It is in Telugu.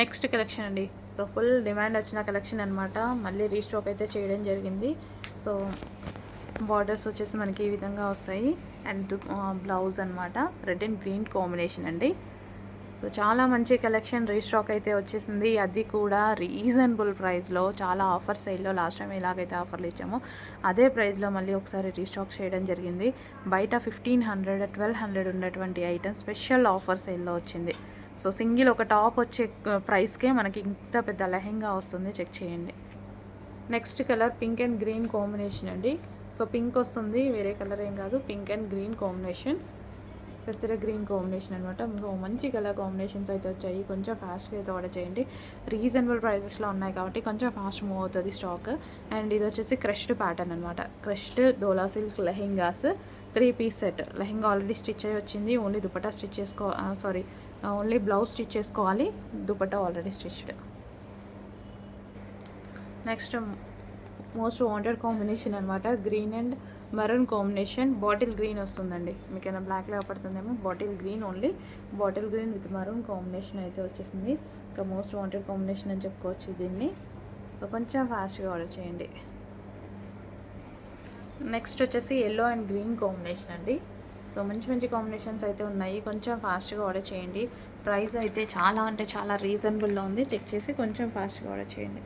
నెక్స్ట్ కలెక్షన్ అండి. సో ఫుల్ డిమాండ్ వచ్చిన కలెక్షన్ అనమాట. మళ్ళీ రీస్టాక్ అయితే చేయడం జరిగింది. సో బార్డర్స్ వచ్చేసి మనకి ఈ విధంగా వస్తాయి. అండ్ బ్లౌజ్ అనమాట రెడ్ అండ్ గ్రీన్ కాంబినేషన్ అండి. సో చాలా మంచి కలెక్షన్ రీస్టాక్ అయితే వచ్చేసింది. అది కూడా రీజనబుల్ ప్రైస్లో, చాలా ఆఫర్ సైడ్లో. లాస్ట్ టైం ఎలాగైతే ఆఫర్లు ఇచ్చామో అదే ప్రైస్లో మళ్ళీ ఒకసారి రీస్టాక్ చేయడం జరిగింది. బయట 1500 1200 ఉన్నటువంటి ఐటమ్ స్పెషల్ ఆఫర్ సైడ్లో వచ్చింది. సో సింగిల్ ఒక టాప్ వచ్చే ప్రైస్కే మనకి ఇంత పెద్ద లెహెంగా వస్తుంది. చెక్ చేయండి. Next colour pink and green combination అండి. సో పింక్ వస్తుంది, వేరే కలర్ ఏం కాదు, పింక్ అండ్ గ్రీన్ కాంబినేషన్, పెసర గ్రీన్ కాంబినేషన్ అనమాట. సో మంచి కలర్ కాంబినేషన్స్ అయితే వచ్చాయి. కొంచెం ఫాస్ట్గా అయితే ఆర్డర్ చేయండి. రీజనబుల్ ప్రైసెస్లో ఉన్నాయి కాబట్టి కొంచెం ఫాస్ట్ మూవ్ అవుతుంది స్టాక్. అండ్ ఇది వచ్చేసి క్రష్డ్ ప్యాటర్న్ అనమాట. Crushed Dola silk lehengas 3 piece set. Lehenga already stitch అయ్యి వచ్చింది. Only dupatta stitch only blouse stitch చేసుకోవాలి. Dupatta already stitched. Next most wanted combination అనమాట. Green and maroon combination. Bottle green వస్తుందండి. మీకైనా బ్లాక్లో పడుతుందేమో. Bottle green, only bottle green with maroon combination అయితే వచ్చేసింది. ఇంకా మోస్ట్ వాంటెడ్ కాంబినేషన్ అని చెప్పుకోవచ్చు దీన్ని. సో కొంచెం ఫాస్ట్గా ఆర్డర్ చేయండి. నెక్స్ట్ వచ్చేసి ఎల్లో అండ్ గ్రీన్ కాంబినేషన్ అండి. సో మంచి మంచి కాంబినేషన్స్ అయితే ఉన్నాయి. కొంచెం ఫాస్ట్గా ఆర్డర్ చేయండి. ప్రైస్ అయితే చాలా అంటే చాలా రీజనబుల్లో ఉంది. చెక్ చేసి కొంచెం ఫాస్ట్గా ఆర్డర్ చేయండి.